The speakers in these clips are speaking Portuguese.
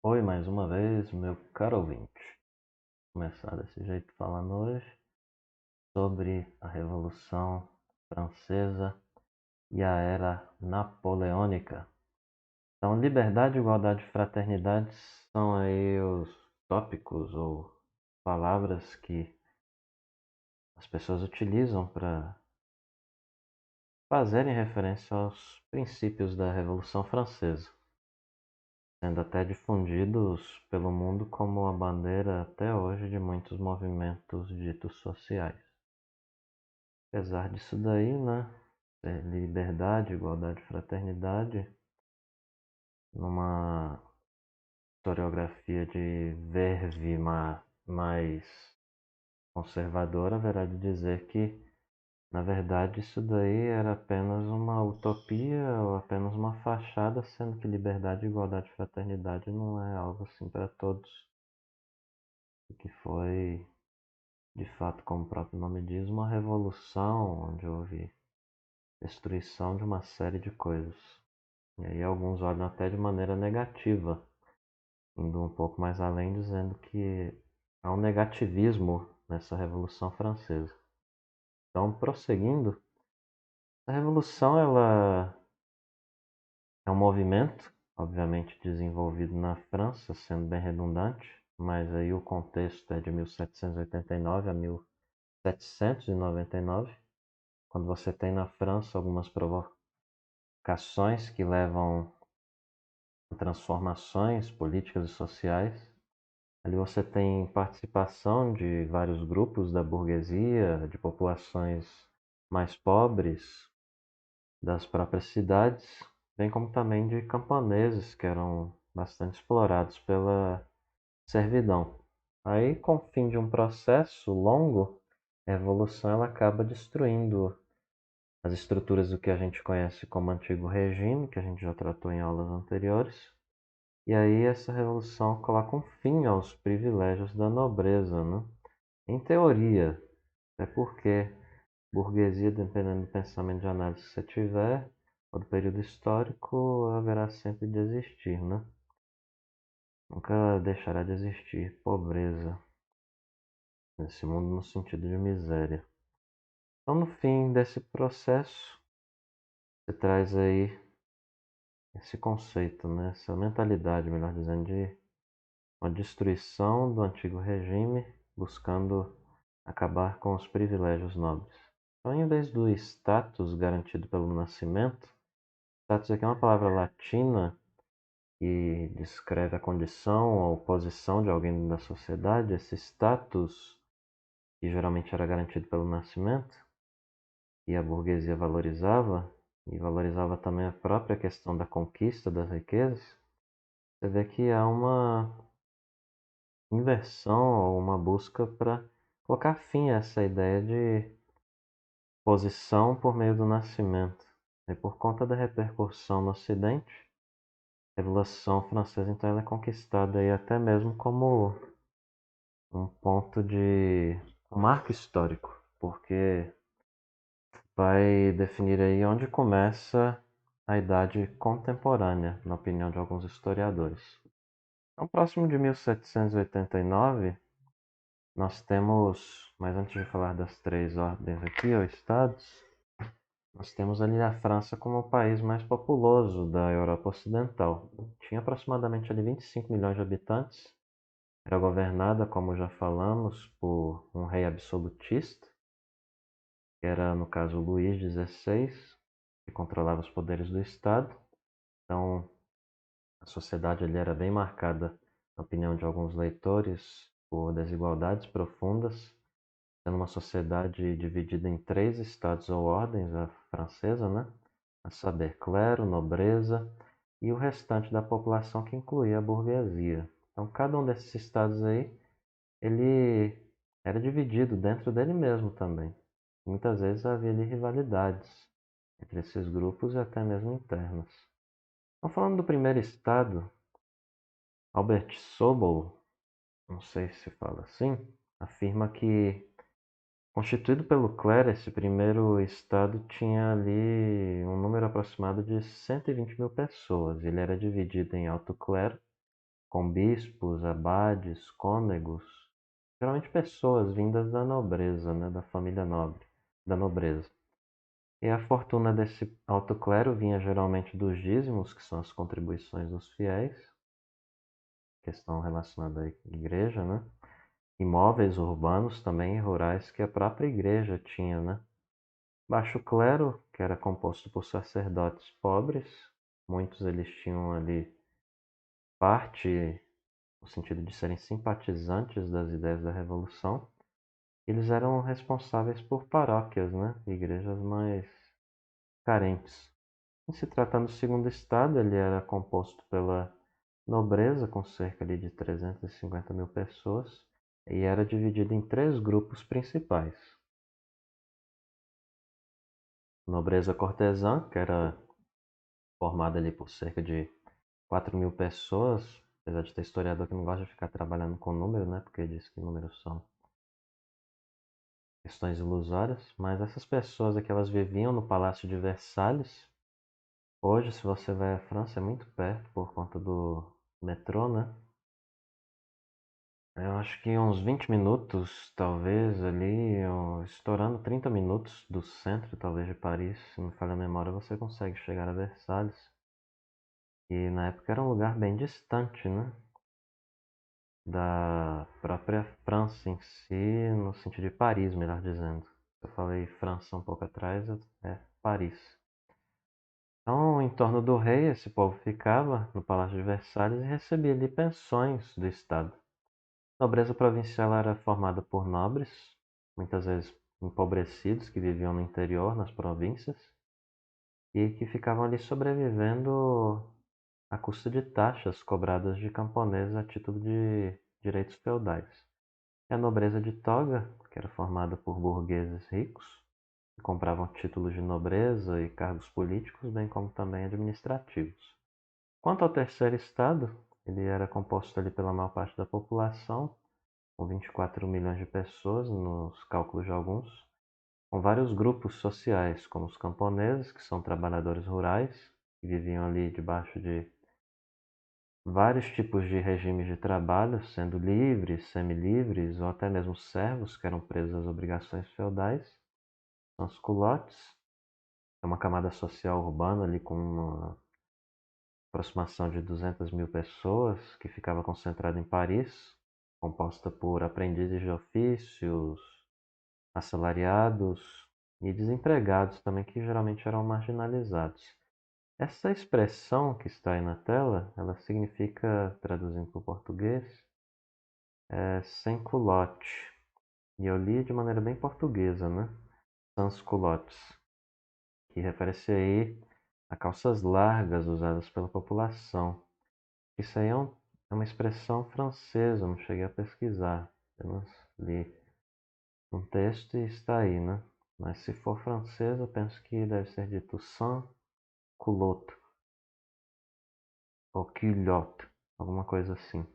Oi, mais uma vez, meu caro ouvinte. Vou começar desse jeito falando hoje sobre a Revolução Francesa e a Era Napoleônica. Então, liberdade, igualdade e fraternidade são aí os tópicos ou palavras que as pessoas utilizam para fazerem referência aos princípios da Revolução Francesa, sendo até difundidos pelo mundo como a bandeira até hoje de muitos movimentos ditos sociais. Apesar disso daí, né? Liberdade, igualdade, fraternidade, numa historiografia de verve mais conservadora, haverá de dizer que, na verdade, isso daí era apenas uma utopia ou apenas uma fachada, sendo que liberdade, igualdade e fraternidade não é algo assim para todos, e que foi, de fato, como o próprio nome diz, uma revolução onde houve destruição de uma série de coisas. E aí alguns olham até de maneira negativa, indo um pouco mais além, dizendo que há um negativismo nessa Revolução Francesa. Então, prosseguindo, a Revolução ela é um movimento, obviamente desenvolvido na França, sendo bem redundante, mas aí o contexto é de 1789 a 1799, quando você tem na França algumas provocações que levam a transformações políticas e sociais. Ali você tem participação de vários grupos da burguesia, de populações mais pobres das próprias cidades, bem como também de camponeses que eram bastante explorados pela servidão. Aí, com o fim de um processo longo, a revolução ela acaba destruindo as estruturas do que a gente conhece como antigo regime, que a gente já tratou em aulas anteriores. E aí essa revolução coloca um fim aos privilégios da nobreza, né? Em teoria, é porque burguesia, dependendo do pensamento de análise que você tiver, ou do período histórico, haverá sempre de existir, né? Nunca deixará de existir pobreza nesse mundo no sentido de miséria. Então, no fim desse processo, você traz aí esse conceito, né? Essa mentalidade, melhor dizendo, de uma destruição do antigo regime, buscando acabar com os privilégios nobres. Então, em vez do status garantido pelo nascimento, status aqui é uma palavra latina que descreve a condição ou posição de alguém da sociedade. Esse status, que geralmente era garantido pelo nascimento, e a burguesia valorizava, e valorizava também a própria questão da conquista das riquezas, você vê que há uma inversão ou uma busca para colocar fim a essa ideia de posição por meio do nascimento. E por conta da repercussão no Ocidente, a Revolução Francesa então ela é conquistada aí até mesmo como um ponto de um marco histórico, porque vai definir aí onde começa a idade contemporânea, na opinião de alguns historiadores. Então, próximo de 1789, nós temos, mas antes de falar das três ordens aqui, ou estados, nós temos ali a França como o país mais populoso da Europa Ocidental. Tinha aproximadamente ali 25 milhões de habitantes. Era governada, como já falamos, por um rei absolutista, que era, no caso, Luís XVI, que controlava os poderes do Estado. Então, a sociedade ali era bem marcada, na opinião de alguns leitores, por desigualdades profundas, sendo uma sociedade dividida em três estados ou ordens, a francesa, né? A saber, clero, nobreza e o restante da população que incluía a burguesia. Então, cada um desses estados aí, ele era dividido dentro dele mesmo também. Muitas vezes havia ali rivalidades entre esses grupos e até mesmo internas. Então, falando do primeiro estado, Albert Sobol, não sei se se fala assim, afirma que, constituído pelo clero, esse primeiro estado tinha ali um número aproximado de 120 mil pessoas. Ele era dividido em alto clero, com bispos, abades, cônegos, geralmente pessoas vindas da nobreza, né, da família nobre, da nobreza. E a fortuna desse alto clero vinha geralmente dos dízimos, que são as contribuições dos fiéis, questão relacionada à igreja, né? Imóveis urbanos também e rurais que a própria igreja tinha, né? Baixo clero, que era composto por sacerdotes pobres, muitos eles tinham ali parte no sentido de serem simpatizantes das ideias da Revolução. Eles eram responsáveis por paróquias, né? Igrejas mais carentes. Em se tratando do segundo estado, ele era composto pela nobreza, com cerca de 350 mil pessoas, e era dividido em três grupos principais. Nobreza cortesã, que era formada ali por cerca de 4 mil pessoas, apesar de ter historiador que não gosta de ficar trabalhando com número, né? Porque diz que números são questões ilusórias, mas essas pessoas aqui elas viviam no Palácio de Versalhes. Hoje, se você vai à França, é muito perto por conta do metrô, né? Eu acho que uns 20 minutos, talvez, ali, estourando 30 minutos do centro, talvez, de Paris, se não me falha a memória, você consegue chegar a Versalhes. E na época era um lugar bem distante, né? Da própria França em si, no sentido de Paris, melhor dizendo. Eu falei França um pouco atrás, é Paris. Então, em torno do rei, esse povo ficava no Palácio de Versalhes e recebia ali pensões do Estado. A nobreza provincial era formada por nobres, muitas vezes empobrecidos, que viviam no interior, nas províncias, e que ficavam ali sobrevivendo à custa de taxas cobradas de camponeses a título de direitos feudais. E a nobreza de toga, que era formada por burgueses ricos, que compravam títulos de nobreza e cargos políticos, bem como também administrativos. Quanto ao terceiro estado, ele era composto ali pela maior parte da população, com 24 milhões de pessoas nos cálculos de alguns, com vários grupos sociais, como os camponeses, que são trabalhadores rurais, que viviam ali debaixo de vários tipos de regimes de trabalho, sendo livres, semilivres ou até mesmo servos, que eram presos às obrigações feudais. São os culottes, é uma camada social urbana ali com uma aproximação de 200 mil pessoas, que ficava concentrada em Paris, composta por aprendizes de ofícios, assalariados e desempregados também, que geralmente eram marginalizados. Essa expressão que está aí na tela, ela significa, traduzindo para o português, sem culotte. E eu li de maneira bem portuguesa, né? Sans culottes, que refere-se aí a calças largas usadas pela população. Isso aí é uma expressão francesa, não cheguei a pesquisar, apenas li um texto e está aí, né? Mas se for francês, eu penso que deve ser dito sans culotte ou culotte, alguma coisa assim.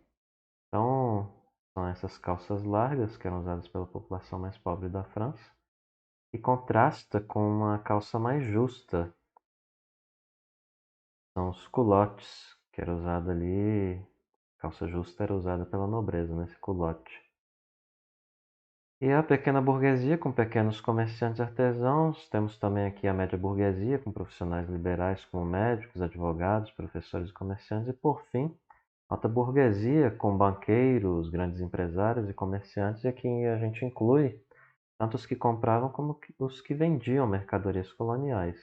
Então, são essas calças largas que eram usadas pela população mais pobre da França e contrasta com uma calça mais justa. São os culottes, que era usada ali, calça justa era usada pela nobreza, nesse culotte. E a pequena burguesia, com pequenos comerciantes e artesãos. Temos também aqui a média burguesia, com profissionais liberais como médicos, advogados, professores e comerciantes. E, por fim, alta burguesia, com banqueiros, grandes empresários e comerciantes. E aqui a gente inclui tanto os que compravam como os que vendiam mercadorias coloniais.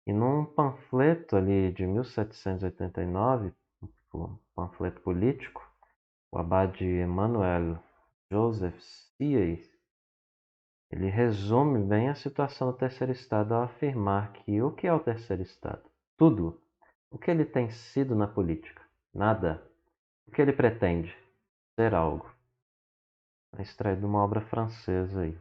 E num panfleto ali de 1789, um panfleto político, o abade Emmanuel Joseph Sieyes, ele resume bem a situação do terceiro estado ao afirmar que o que é o terceiro estado? Tudo. O que ele tem sido na política? Nada. O que ele pretende? Ser algo. É extraído de uma obra francesa aí.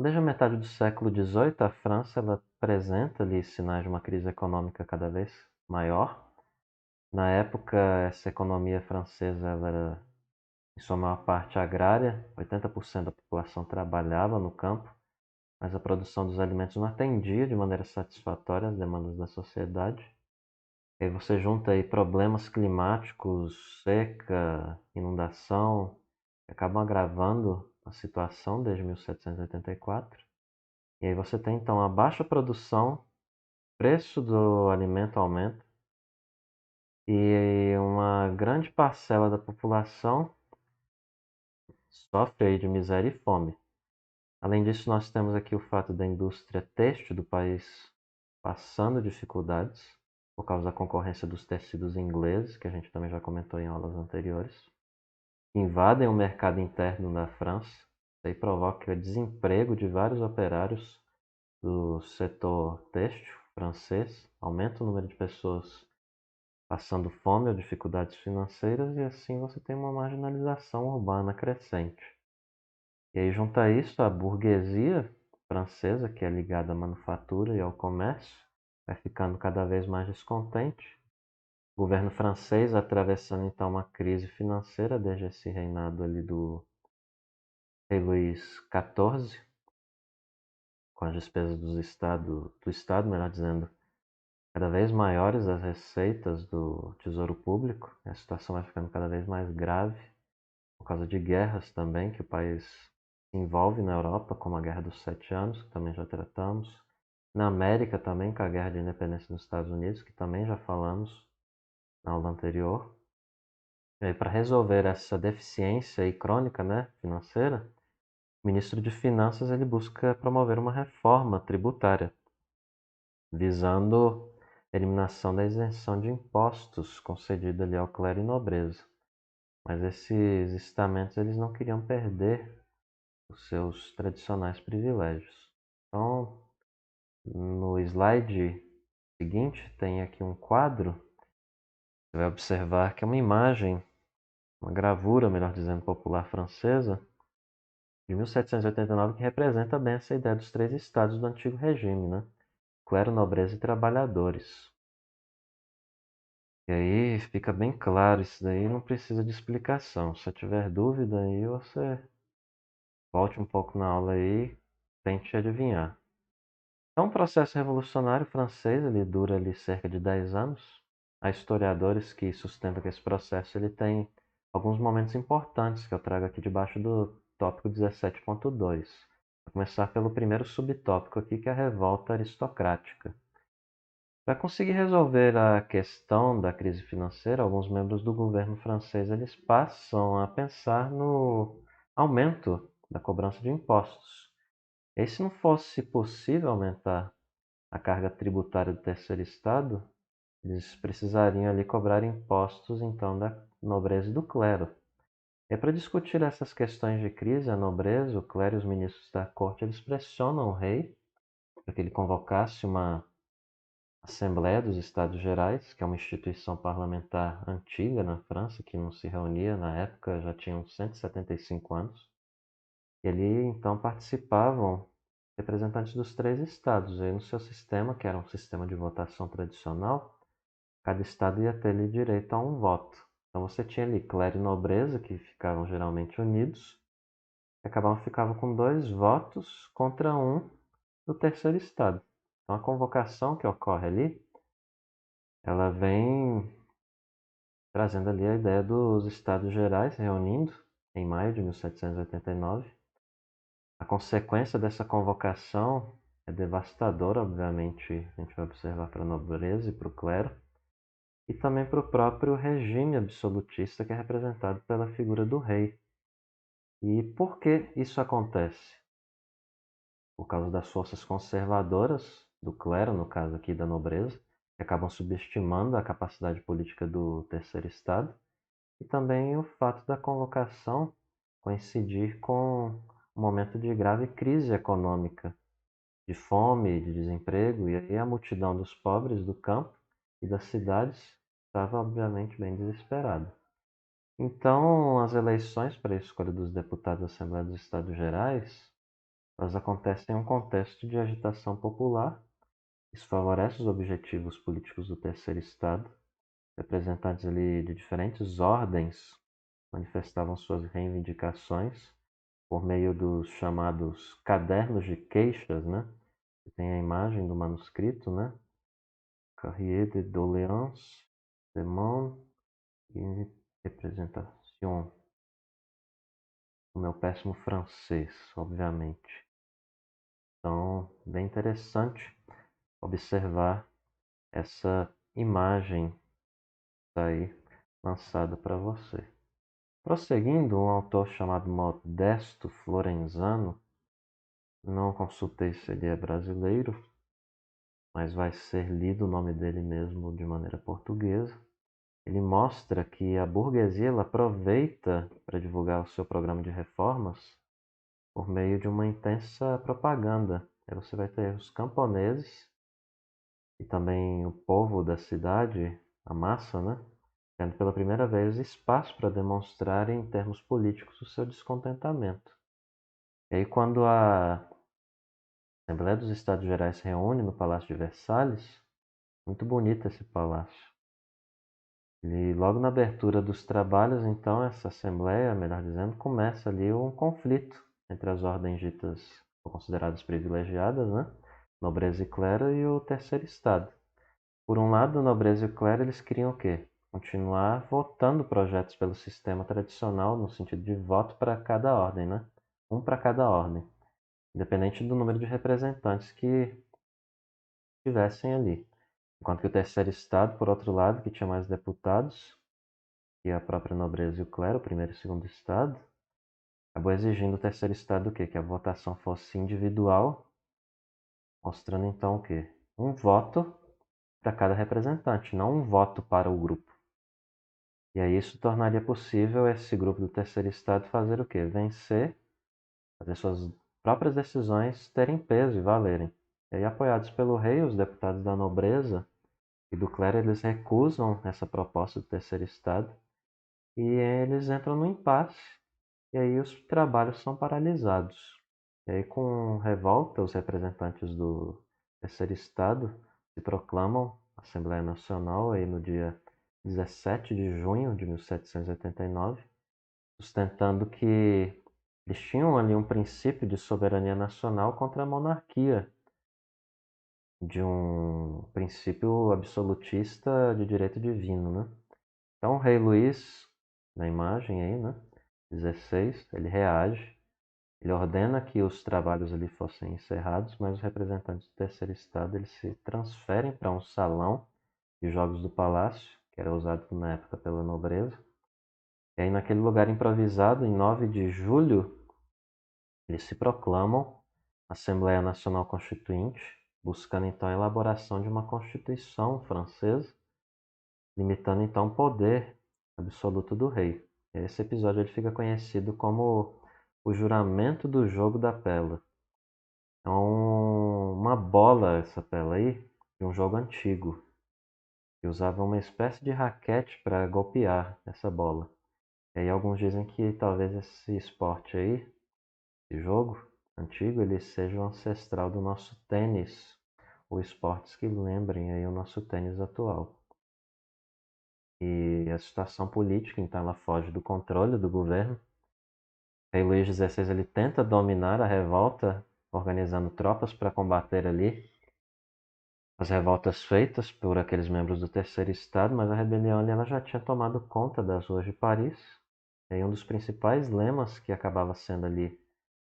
Desde a metade do século XVIII, a França ela apresenta ali sinais de uma crise econômica cada vez maior. Na época, essa economia francesa ela era, em sua maior parte, agrária. 80% da população trabalhava no campo, mas a produção dos alimentos não atendia de maneira satisfatória às demandas da sociedade. E aí você junta aí problemas climáticos, seca, inundação, que acabam agravando a situação desde 1784. E aí você tem então a baixa produção, preço do alimento aumenta e uma grande parcela da população sofre aí de miséria e fome. Além disso, nós temos aqui o fato da indústria têxtil do país passando dificuldades por causa da concorrência dos tecidos ingleses, que a gente também já comentou em aulas anteriores, que invadem o mercado interno da França. Isso aí provoca desemprego de vários operários do setor têxtil francês, aumenta o número de pessoas passando fome ou dificuldades financeiras e assim você tem uma marginalização urbana crescente. E aí junta isso a burguesia francesa, que é ligada à manufatura e ao comércio, vai ficando cada vez mais descontente. O governo francês atravessando então uma crise financeira desde esse reinado ali do rei Luís XIV, com as despesas do Estado, melhor dizendo, cada vez maiores as receitas do Tesouro Público. A situação vai ficando cada vez mais grave por causa de guerras também que o país se envolve na Europa, como a Guerra dos Sete Anos, que também já tratamos. Na América também, com a Guerra de Independência dos Estados Unidos, que também já falamos na aula anterior. E aí, para resolver essa deficiência aí crônica, né, financeira, o ministro de Finanças ele busca promover uma reforma tributária, visando a eliminação da isenção de impostos concedida ali ao clero e nobreza. Mas esses estamentos eles não queriam perder os seus tradicionais privilégios. Então, no slide seguinte, tem aqui um quadro. Você vai observar que é uma imagem, uma gravura, melhor dizendo, popular francesa, de 1789, que representa bem essa ideia dos três estados do antigo regime, né? Clero, nobreza e trabalhadores. E aí fica bem claro, isso daí não precisa de explicação. Se tiver dúvida aí, você volte um pouco na aula aí, tente adivinhar. Então, o processo revolucionário francês ele dura ali cerca de 10 anos. Há historiadores que sustentam que esse processo ele tem alguns momentos importantes que eu trago aqui debaixo do tópico 17.2. Vou começar pelo primeiro subtópico aqui, que é a revolta aristocrática. Para conseguir resolver a questão da crise financeira, alguns membros do governo francês eles passam a pensar no aumento da cobrança de impostos. E se não fosse possível aumentar a carga tributária do terceiro estado, eles precisariam ali cobrar impostos então da nobreza e do clero. E para discutir essas questões de crise, a nobreza, o clero e os ministros da corte, eles pressionam o rei para que ele convocasse uma Assembleia dos Estados Gerais, que é uma instituição parlamentar antiga na França, que não se reunia na época, já tinham 175 anos. E ali então participavam representantes dos três estados. E no seu sistema, que era um sistema de votação tradicional, cada estado ia ter ali direito a um voto. Então você tinha ali clero e nobreza, que ficavam geralmente unidos, e ficavam com dois votos contra um do terceiro estado. Então a convocação que ocorre ali, ela vem trazendo ali a ideia dos Estados Gerais reunindo em maio de 1789. A consequência dessa convocação é devastadora, obviamente, a gente vai observar para a nobreza e para o clero, e também para o próprio regime absolutista que é representado pela figura do rei. E por que isso acontece? Por causa das forças conservadoras do clero, no caso aqui da nobreza, que acabam subestimando a capacidade política do terceiro estado, e também o fato da convocação coincidir com um momento de grave crise econômica, de fome, de desemprego, e aí a multidão dos pobres do campo e das cidades estava obviamente bem desesperada. Então, as eleições para a escolha dos deputados da Assembleia dos Estados Gerais, elas acontecem em um contexto de agitação popular. Isso favorece os objetivos políticos do terceiro estado. Representantes ali de diferentes ordens manifestavam suas reivindicações por meio dos chamados cadernos de queixas, né? Que tem a imagem do manuscrito, né? Carrier de doléances, demande e representação. O meu péssimo francês, obviamente. Então, bem interessante observar essa imagem aí lançada para você. Prosseguindo, um autor chamado Modesto Florenzano, não consultei se ele é brasileiro, mas vai ser lido o nome dele mesmo de maneira portuguesa. Ele mostra que a burguesia ela aproveita para divulgar o seu programa de reformas por meio de uma intensa propaganda. Aí você vai ter os camponeses e também o povo da cidade, a massa, né? Tendo pela primeira vez espaço para demonstrar em termos políticos o seu descontentamento. E aí quando a Assembleia dos Estados Gerais se reúne no Palácio de Versalhes, muito bonito esse palácio. E logo na abertura dos trabalhos, então, essa Assembleia, melhor dizendo, começa ali um conflito entre as ordens ditas consideradas privilegiadas, né? Nobreza e clero e o terceiro estado. Por um lado, nobreza e clero, eles queriam o quê? Continuar votando projetos pelo sistema tradicional, no sentido de voto para cada ordem, né? Um para cada ordem, independente do número de representantes que tivessem ali. Enquanto que o terceiro estado, por outro lado, que tinha mais deputados, que a própria nobreza e o clero, o primeiro e o segundo estado, acabou exigindo o terceiro estado o quê? Que a votação fosse individual, mostrando então o quê? Um voto para cada representante, não um voto para o grupo. E aí isso tornaria possível esse grupo do terceiro estado fazer o quê? Vencer, fazer suas próprias decisões terem peso e valerem. E aí, apoiados pelo rei, os deputados da nobreza e do clero, eles recusam essa proposta do terceiro estado e eles entram no impasse. E aí os trabalhos são paralisados. E aí, com revolta, os representantes do terceiro estado se proclamam Assembleia Nacional aí no dia 17 de junho de 1789, sustentando que eles tinham ali um princípio de soberania nacional contra a monarquia, de um princípio absolutista de direito divino, né? Então o rei Luís, na imagem aí, né, 16, ele reage, ele ordena que os trabalhos ali fossem encerrados, mas os representantes do terceiro estado eles se transferem para um salão de jogos do palácio, que era usado na época pela nobreza. E aí naquele lugar improvisado, em 9 de julho, eles se proclamam Assembleia Nacional Constituinte, buscando então a elaboração de uma Constituição francesa, limitando então o poder absoluto do rei. Esse episódio ele fica conhecido como o juramento do jogo da pela. É uma bola essa pela aí, de um jogo antigo, que usava uma espécie de raquete para golpear essa bola. E aí alguns dizem que talvez esse esporte aí, esse jogo antigo, ele seja o ancestral do nosso tênis, ou esportes que lembrem aí o nosso tênis atual. E a situação política, então, ela foge do controle do governo. O rei Luís XVI ele tenta dominar a revolta, organizando tropas para combater ali as revoltas feitas por aqueles membros do terceiro estado, mas a rebelião ali, ela já tinha tomado conta das ruas de Paris. E um dos principais lemas que acabava sendo ali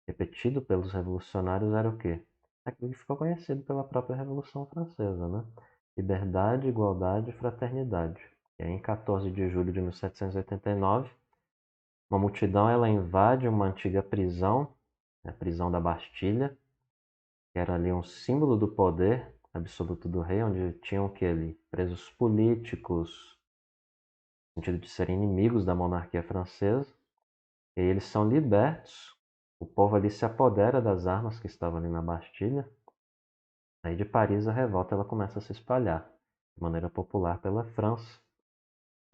repetido pelos revolucionários era o quê? Aquilo que ficou conhecido pela própria Revolução Francesa, né? Liberdade, igualdade e fraternidade. E aí, em 14 de julho de 1789, uma multidão ela invade uma antiga prisão, a prisão da Bastilha, que era ali um símbolo do poder absoluto do rei, onde tinham que ali presos políticos, no sentido de serem inimigos da monarquia francesa, e eles são libertos. O povo ali se apodera das armas que estavam ali na Bastilha. Aí de Paris a revolta ela começa a se espalhar de maneira popular pela França.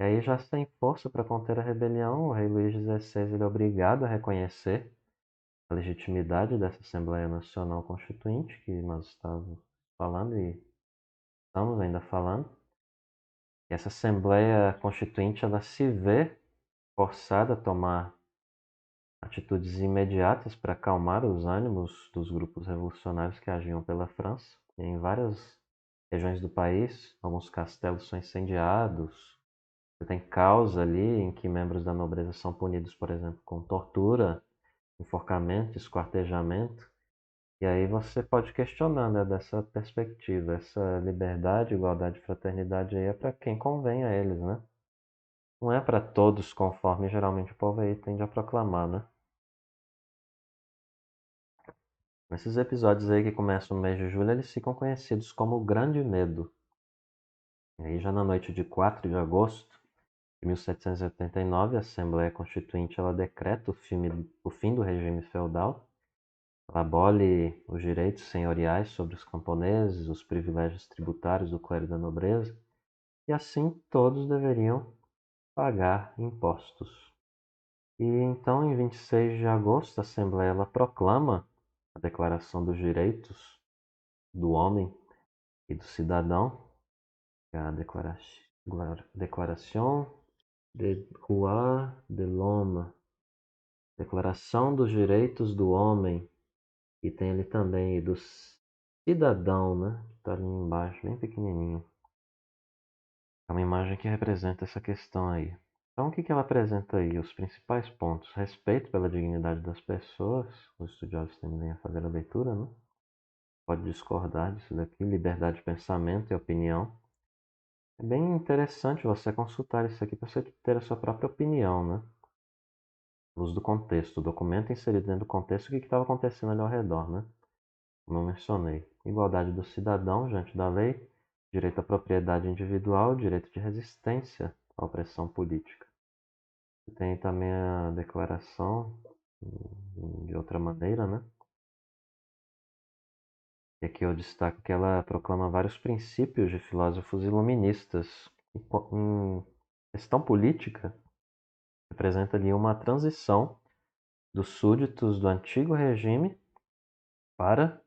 E aí já sem força para conter a rebelião, o rei Luís XVI ele é obrigado a reconhecer a legitimidade dessa Assembleia Nacional Constituinte que nós estávamos falando e estamos ainda falando. E essa Assembleia Constituinte ela se vê forçada a tomar atitudes imediatas para acalmar os ânimos dos grupos revolucionários que agiam pela França. E em várias regiões do país, alguns castelos são incendiados. Você tem caos ali em que membros da nobreza são punidos, por exemplo, com tortura, enforcamento, esquartejamento. E aí você pode questionar, né, dessa perspectiva. Essa liberdade, igualdade e fraternidade aí é para quem convém a eles, né? Não é para todos, conforme geralmente o povo aí tende a proclamar, né? Esses episódios aí que começam no mês de julho, eles ficam conhecidos como o Grande Medo. E aí já na noite de 4 de agosto de 1789, a Assembleia Constituinte ela decreta o fim do regime feudal. Ela abole os direitos senhoriais sobre os camponeses, os privilégios tributários do clero e da nobreza, e assim todos deveriam pagar impostos. E então, em 26 de agosto, a Assembleia ela proclama a Declaração dos Direitos do Homem e do Cidadão, que é a Declaração des Droits de l'Homme, Declaração dos Direitos do Homem, e tem ali também do Cidadão, né? Que está ali embaixo, bem pequenininho. É uma imagem que representa essa questão aí. Então, o que ela apresenta aí? Os principais pontos: respeito pela dignidade das pessoas, os estudiosos tendem a fazer a leitura, né? Pode discordar disso daqui, liberdade de pensamento e opinião. É bem interessante você consultar isso aqui para você ter a sua própria opinião, né? Luz do contexto, o documento inserido dentro do contexto, o que estava acontecendo ali ao redor, né? Como eu mencionei. Igualdade do cidadão diante da lei, direito à propriedade individual, direito de resistência à opressão política. Tem também a declaração, de outra maneira, né? E aqui eu destaco que ela proclama vários princípios de filósofos iluministas. Em questão política, representa ali uma transição dos súditos do antigo regime para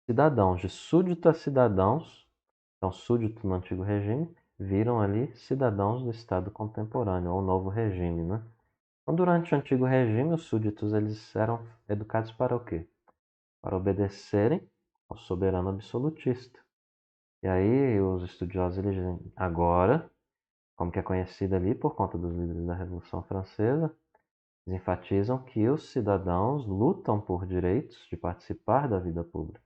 cidadãos, de súdito a cidadãos. Então, súdito no antigo regime viram ali cidadãos do Estado contemporâneo, ou novo regime, né? Então, durante o antigo regime, os súditos eles eram educados para o quê? Para obedecerem ao soberano absolutista. E aí os estudiosos eles dizem, agora, como que é conhecido ali por conta dos líderes da Revolução Francesa, eles enfatizam que os cidadãos lutam por direitos de participar da vida pública.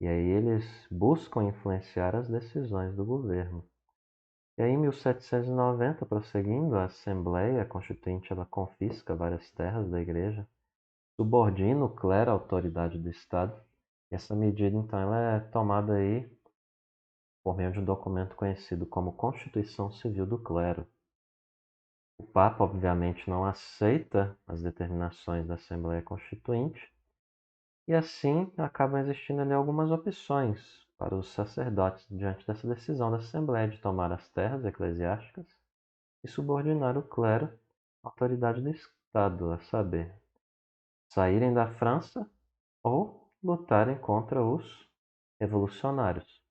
E aí eles buscam influenciar as decisões do governo. E aí, em 1790, prosseguindo, a Assembleia Constituinte ela confisca várias terras da igreja, subordina o clero à autoridade do Estado. E essa medida, então, ela é tomada aí por meio de um documento conhecido como Constituição Civil do Clero. O Papa, obviamente, não aceita as determinações da Assembleia Constituinte, e assim acabam existindo ali algumas opções para os sacerdotes diante dessa decisão da Assembleia de tomar as terras eclesiásticas e subordinar o clero à autoridade do Estado, a saber, saírem da França ou lutarem contra os revolucionários.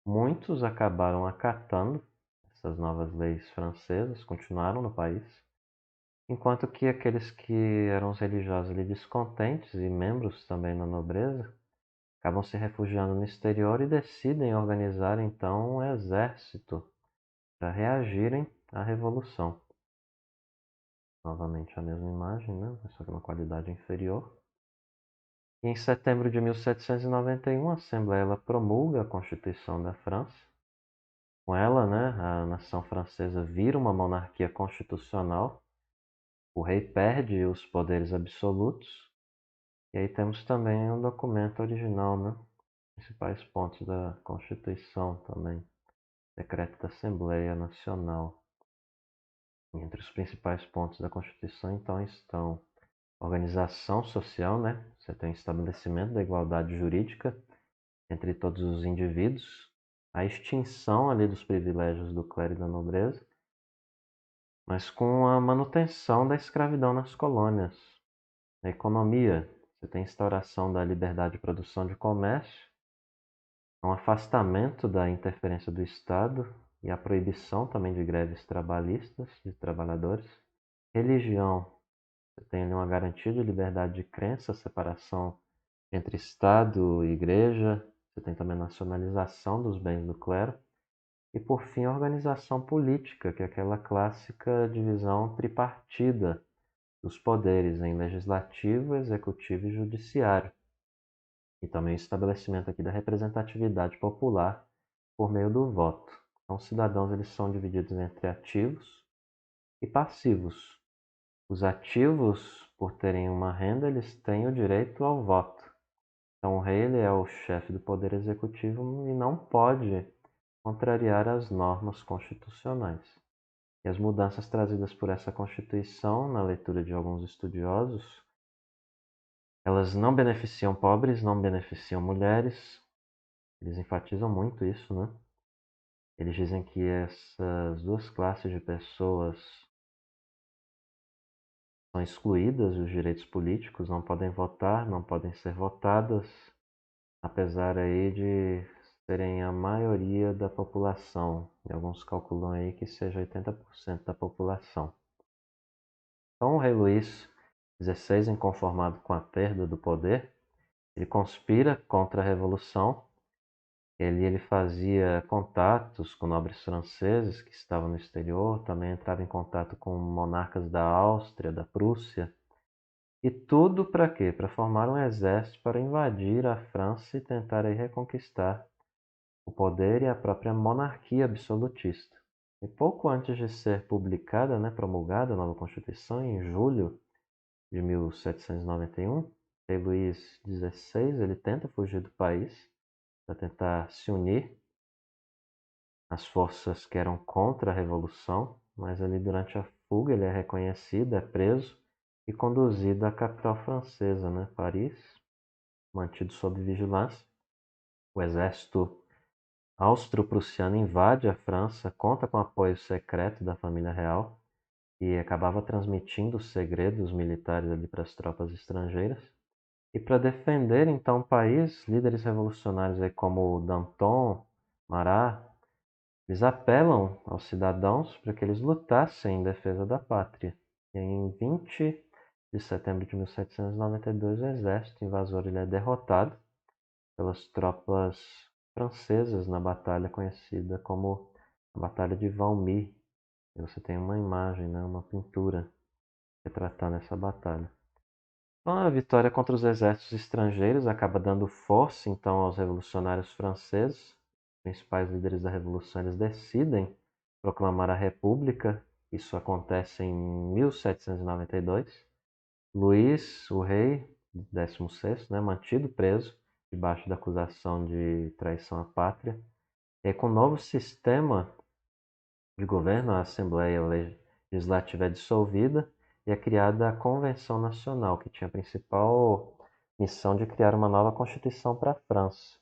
Muitos acabaram acatando essas novas leis francesas, continuaram no país, enquanto que aqueles que eram os religiosos ali descontentes e membros também da nobreza acabam se refugiando no exterior e decidem organizar então um exército para reagirem à revolução. Novamente a mesma imagem, né? Só que uma qualidade inferior. E em setembro de 1791, a Assembleia ela promulga a Constituição da França. Com ela, né, a nação francesa vira uma monarquia constitucional. O rei perde os poderes absolutos. E aí temos também o documento original, né? Principais pontos da Constituição também. Decreto da Assembleia Nacional. Entre os principais pontos da Constituição, então, estão organização social, né? Você tem o estabelecimento da igualdade jurídica entre todos os indivíduos, a extinção ali dos privilégios do clero e da nobreza, mas com a manutenção da escravidão nas colônias. A economia, você tem a instauração da liberdade de produção de comércio, um afastamento da interferência do Estado e a proibição também de greves trabalhistas de trabalhadores. Religião, você tem ali uma garantia de liberdade de crença, separação entre Estado e Igreja, Você tem também a nacionalização dos bens do clero. E, por fim, a organização política, que é aquela clássica divisão tripartida dos poderes em legislativo, executivo e judiciário. E também o estabelecimento aqui da representatividade popular por meio do voto. Então, os cidadãos eles são divididos entre ativos e passivos. Os ativos, por terem uma renda, eles têm o direito ao voto. Então, o rei ele é o chefe do poder executivo e não pode contrariar as normas constitucionais. E as mudanças trazidas por essa Constituição, na leitura de alguns estudiosos, elas não beneficiam pobres, não beneficiam mulheres. Eles enfatizam muito isso, né? Eles dizem que essas duas classes de pessoas são excluídas dos direitos políticos, não podem votar, não podem ser votadas, apesar aí de serem a maioria da população. E alguns calculam aí que seja 80% da população. Então, o rei Luís XVI, inconformado com a perda do poder, ele conspira contra a revolução. Ele fazia contatos com nobres franceses que estavam no exterior, também entrava em contato com monarcas da Áustria, da Prússia. E tudo para quê? Para formar um exército para invadir a França e tentar aí reconquistar o poder e a própria monarquia absolutista. E pouco antes de ser publicada, promulgada a nova Constituição, em julho de 1791, rei Luís XVI ele tenta fugir do país para tentar se unir às forças que eram contra a revolução, mas ali durante a fuga ele é reconhecido, é preso e conduzido à capital francesa, Paris, mantido sob vigilância. O exército austro-prussiano invade a França, conta com apoio secreto da família real e acabava transmitindo os segredos militares ali para as tropas estrangeiras. E para defender então o país, líderes revolucionários aí como Danton, Marat, eles apelam aos cidadãos para que eles lutassem em defesa da pátria. E em 20 de setembro de 1792, o exército invasor ele é derrotado pelas tropas francesas na batalha conhecida como a Batalha de Valmy. E você tem uma imagem, uma pintura retratando essa batalha. Então, a vitória contra os exércitos estrangeiros acaba dando força então aos revolucionários franceses. Os principais líderes da revolução eles decidem proclamar a República. Isso acontece em 1792. Luís, o rei, 16º, mantido preso debaixo da acusação de traição à pátria. E com o novo sistema de governo, a Assembleia Legislativa é dissolvida e é criada a Convenção Nacional, que tinha a principal missão de criar uma nova Constituição para a França.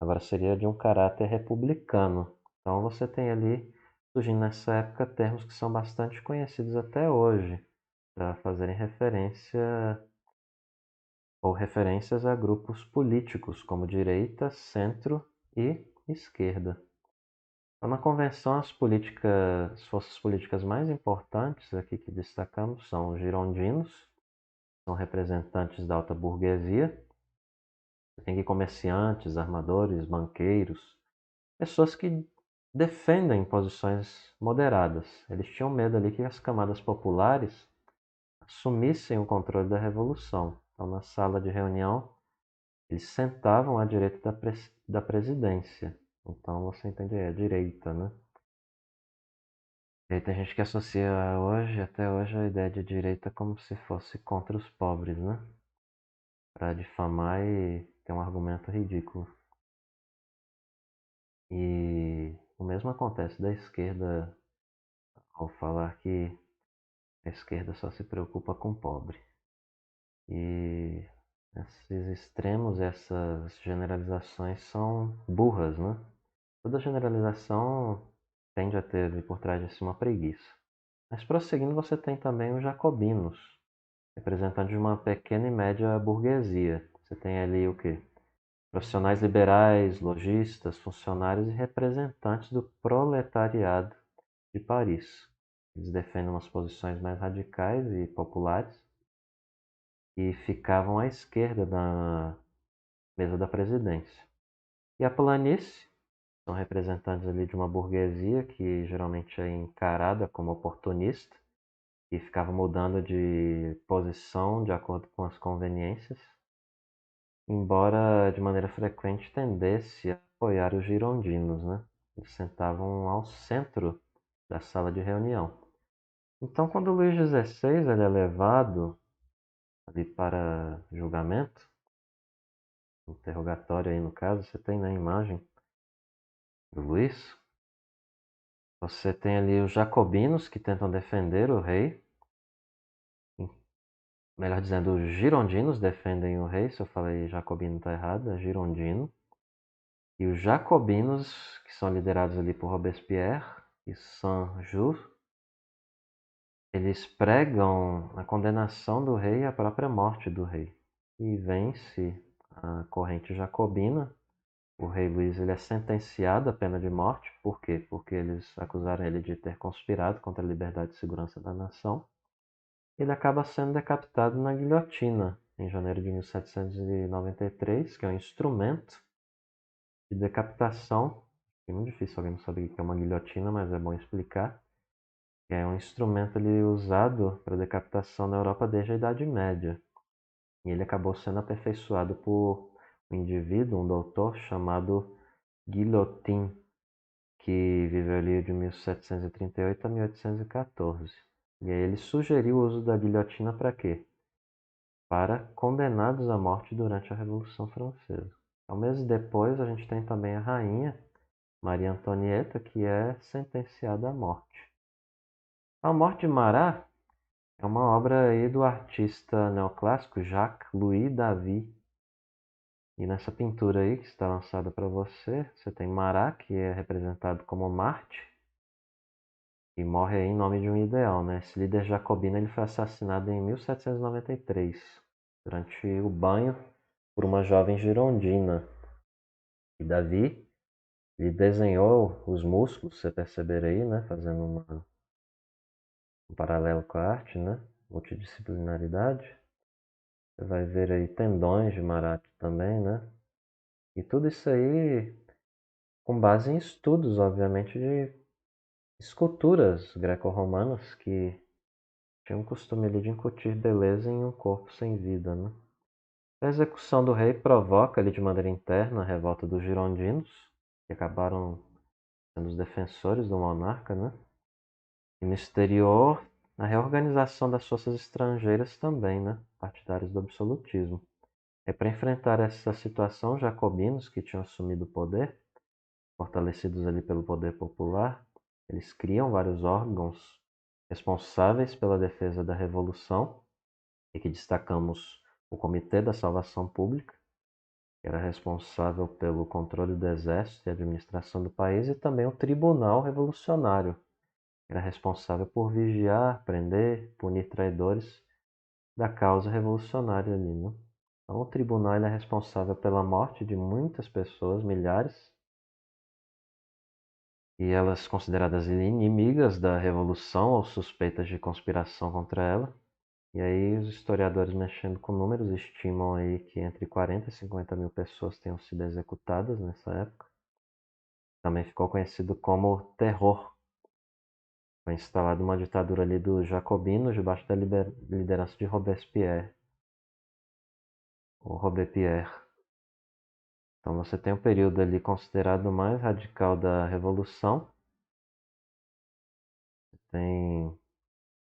Agora seria de um caráter republicano. Então você tem ali, surgindo nessa época, termos que são bastante conhecidos até hoje, para fazerem referência ou referências a grupos políticos como direita, centro e esquerda. Então, na convenção, as forças políticas mais importantes aqui que destacamos são os girondinos, que são representantes da alta burguesia. Você tem aqui comerciantes, armadores, banqueiros, pessoas que defendem posições moderadas. Eles tinham medo ali que as camadas populares assumissem o controle da revolução. Então, na sala de reunião, eles sentavam à direita da presidência. Então, você entende aí, a direita, E aí tem gente que associa hoje, até hoje, a ideia de direita como se fosse contra os pobres, Para difamar e ter um argumento ridículo. E o mesmo acontece da esquerda ao falar que a esquerda só se preocupa com o pobre. E esses extremos, essas generalizações são burras, Toda generalização tende a ter por trás de si uma preguiça. Mas prosseguindo, você tem também os jacobinos, representantes de uma pequena e média burguesia. Você tem ali o quê? Profissionais liberais, lojistas, funcionários e representantes do proletariado de Paris. Eles defendem umas posições mais radicais e populares e ficavam à esquerda da mesa da presidência. E a planície são representantes ali de uma burguesia que geralmente é encarada como oportunista e ficava mudando de posição de acordo com as conveniências, embora de maneira frequente tendesse a apoiar os girondinos, né? Eles sentavam ao centro da sala de reunião. Então, quando Luís XVI ele é levado ali para julgamento, interrogatório aí no caso, você tem na imagem do Luís, você tem ali os jacobinos que tentam defender o rei, melhor dizendo, os girondinos defendem o rei, se eu falei jacobino está errado, é girondino. E os jacobinos, que são liderados ali por Robespierre e Saint-Just, eles pregam a condenação do rei e a própria morte do rei. E vence a corrente jacobina. O rei Luís ele é sentenciado à pena de morte. Por quê? Porque eles acusaram ele de ter conspirado contra a liberdade e segurança da nação. Ele acaba sendo decapitado na guilhotina em janeiro de 1793, que é um instrumento de decapitação. É muito difícil alguém não saber o que é uma guilhotina, mas é bom explicar. É um instrumento ali usado para decapitação na Europa desde a Idade Média. E ele acabou sendo aperfeiçoado por um indivíduo, um doutor chamado Guillotin, que viveu ali de 1738 a 1814. E aí ele sugeriu o uso da guilhotina para quê? Para condenados à morte durante a Revolução Francesa. Ao mês depois, a gente tem também a rainha Maria Antonieta, que é sentenciada à morte. A Morte de Marat é uma obra aí do artista neoclássico Jacques-Louis David. E nessa pintura aí que está lançada para você, você tem Marat, que é representado como Marte, e morre aí em nome de um ideal, né? Esse líder jacobino ele foi assassinado em 1793, durante o banho por uma jovem girondina. E Davi, ele desenhou os músculos, você perceber aí, né? Fazendo um paralelo com a arte, né? Multidisciplinaridade. Você vai ver aí tendões de Marat também, né? E tudo isso aí com base em estudos, obviamente, de esculturas greco-romanas que tinham o costume ali de incutir beleza em um corpo sem vida, né? A execução do rei provoca ali de maneira interna a revolta dos girondinos, que acabaram sendo os defensores do monarca, né? E no exterior, a reorganização das forças estrangeiras também, né? Partidários do absolutismo. É para enfrentar essa situação, os jacobinos que tinham assumido o poder, fortalecidos ali pelo poder popular, eles criam vários órgãos responsáveis pela defesa da revolução, e que destacamos o Comitê da Salvação Pública, que era responsável pelo controle do exército e administração do país, e também o Tribunal Revolucionário, que era responsável por vigiar, prender, punir traidores da causa revolucionária ali, né? Então, o tribunal ele é responsável pela morte de muitas pessoas, milhares, e elas consideradas inimigas da revolução ou suspeitas de conspiração contra ela. E aí os historiadores mexendo com números estimam aí que entre 40 e 50 mil pessoas tenham sido executadas nessa época. Também ficou conhecido como terror. Foi instalada uma ditadura ali dos jacobinos debaixo da liderança de Robespierre. O Robespierre. Então você tem o período ali considerado mais radical da Revolução, tem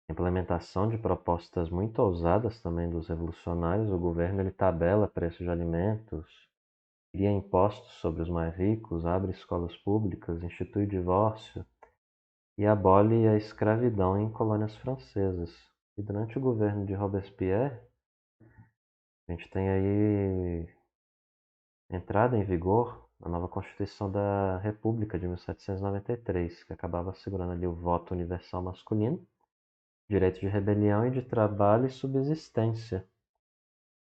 implementação de propostas muito ousadas também dos revolucionários. O governo ele tabela preços de alimentos, cria impostos sobre os mais ricos, abre escolas públicas, institui o divórcio e abole a escravidão em colônias francesas. E durante o governo de Robespierre, a gente tem aí entrada em vigor a nova Constituição da República de 1793, que acabava assegurando ali o voto universal masculino, direito de rebelião e de trabalho e subsistência.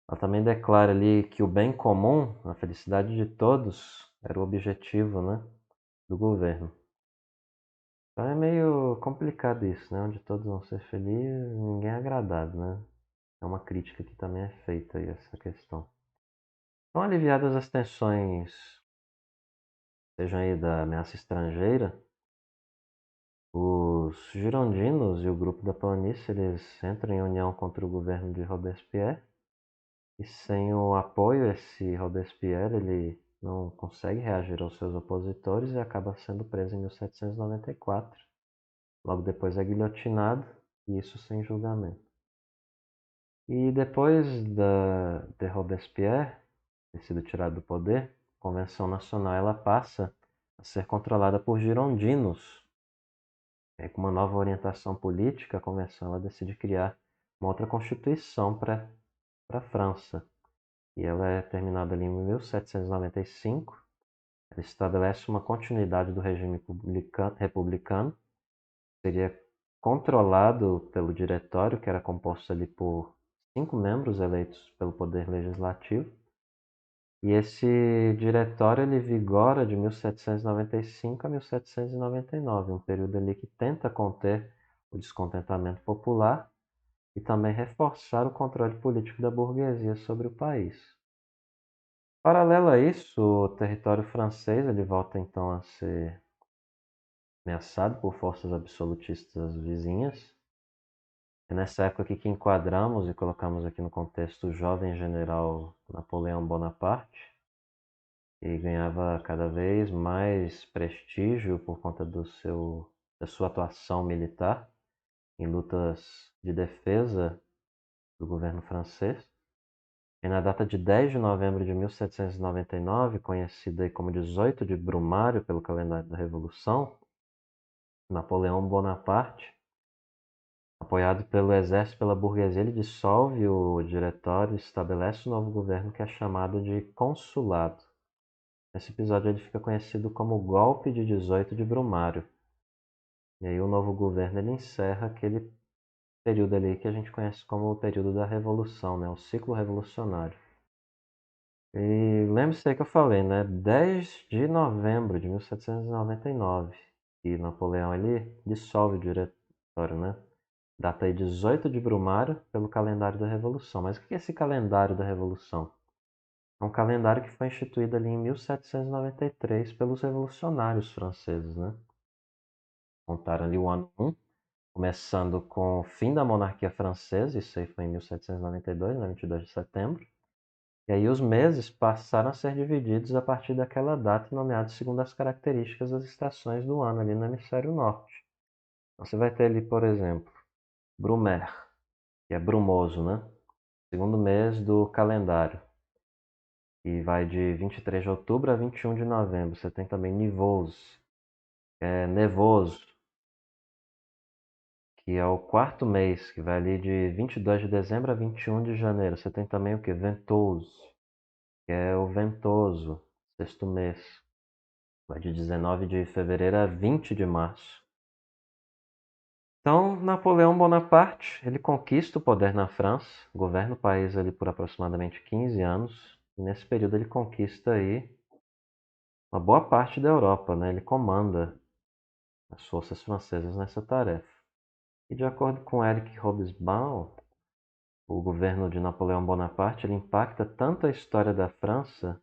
Ela também declara ali que o bem comum, a felicidade de todos, era o objetivo, né, do governo. Então é meio complicado isso, né? Onde todos vão ser felizes, ninguém é agradado, né? É uma crítica que também é feita aí essa questão. Então, aliviadas as tensões sejam aí da ameaça estrangeira, os girondinos e o grupo da planície eles entram em união contra o governo de Robespierre e sem o apoio esse Robespierre ele não consegue reagir aos seus opositores e acaba sendo preso em 1794. Logo depois é guilhotinado e isso sem julgamento. E depois de Robespierre ter sido tirado do poder, a Convenção Nacional ela passa a ser controlada por girondinos. Com uma nova orientação política, a Convenção ela decide criar uma outra constituição para a França. E ela é terminada ali em 1795. Ela estabelece uma continuidade do regime republicano, seria controlado pelo diretório, que era composto ali por 5 membros eleitos pelo Poder Legislativo. E esse diretório ele vigora de 1795 a 1799, um período ali que tenta conter o descontentamento popular e também reforçar o controle político da burguesia sobre o país. Paralelo a isso, o território francês ele volta então a ser ameaçado por forças absolutistas vizinhas. É nessa época aqui que enquadramos e colocamos aqui no contexto o jovem general Napoleão Bonaparte, que ganhava cada vez mais prestígio por conta da sua atuação militar em lutas de defesa do governo francês. E na data de 10 de novembro de 1799, conhecida aí como 18 de Brumário pelo calendário da Revolução, Napoleão Bonaparte, apoiado pelo exército e pela burguesia, ele dissolve o diretório e estabelece um novo governo que é chamado de consulado. Nesse episódio ele fica conhecido como o Golpe de 18 de Brumário. E aí o novo governo ele encerra aquele período ali que a gente conhece como o período da Revolução, né? O ciclo revolucionário. E lembre-se aí que eu falei, né? 10 de novembro de 1799, e Napoleão ele dissolve o diretório, né? Data aí 18 de Brumário pelo calendário da Revolução. Mas o que é esse calendário da Revolução? É um calendário que foi instituído ali em 1793 pelos revolucionários franceses, né? Contaram ali o ano 1, começando com o fim da monarquia francesa, isso aí foi em 1792, né? 22 de setembro. E aí os meses passaram a ser divididos a partir daquela data, nomeados segundo as características das estações do ano ali no hemisfério norte. Então você vai ter ali, por exemplo, Brumaire, que é brumoso, né? Segundo mês do calendário, e vai de 23 de outubro a 21 de novembro. Você tem também Nivose, que é nevoso, que é o quarto mês, que vai ali de 22 de dezembro a 21 de janeiro. Você tem também o que? Ventoso, que é o ventoso, sexto mês. Vai de 19 de fevereiro a 20 de março. Então, Napoleão Bonaparte, ele conquista o poder na França, governa o país ali por aproximadamente 15 anos. E nesse período ele conquista aí uma boa parte da Europa, né? Ele comanda as forças francesas nessa tarefa. E de acordo com Eric Hobsbawm, o governo de Napoleão Bonaparte ele impacta tanto a história da França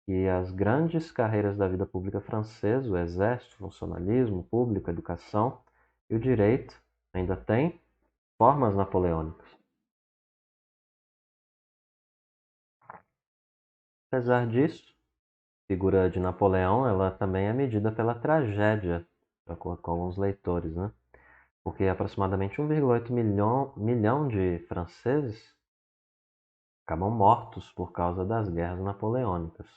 que as grandes carreiras da vida pública francesa, o exército, o funcionalismo público, a educação e o direito, ainda têm formas napoleônicas. Apesar disso, a figura de Napoleão ela também é medida pela tragédia, de acordo com alguns leitores, né? Porque aproximadamente 1,8 milhão de franceses acabam mortos por causa das guerras napoleônicas.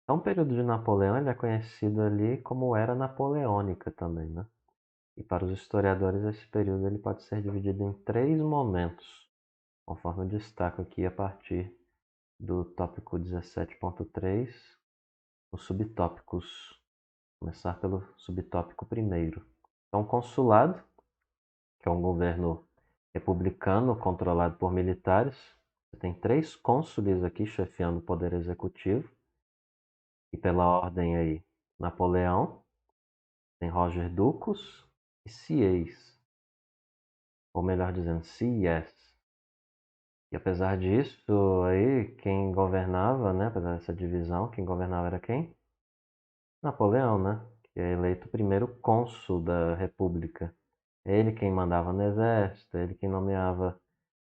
Então, o período de Napoleão ele é conhecido ali como Era Napoleônica também, né? E para os historiadores esse período ele pode ser dividido em 3 momentos, conforme eu destaco aqui a partir do tópico 17.3, os subtópicos. Começar pelo subtópico primeiro. Então, o consulado, que é um governo republicano controlado por militares. Você tem 3 cônsules aqui chefiando o poder executivo. E pela ordem aí, Napoleão, tem Roger Ducos e Sieyès, ou melhor dizendo, Sieyès. E apesar disso, aí quem governava, né, apesar dessa divisão, quem governava era quem? Napoleão, né? Que é eleito o primeiro cônsul da República. É ele quem mandava no exército, é ele quem nomeava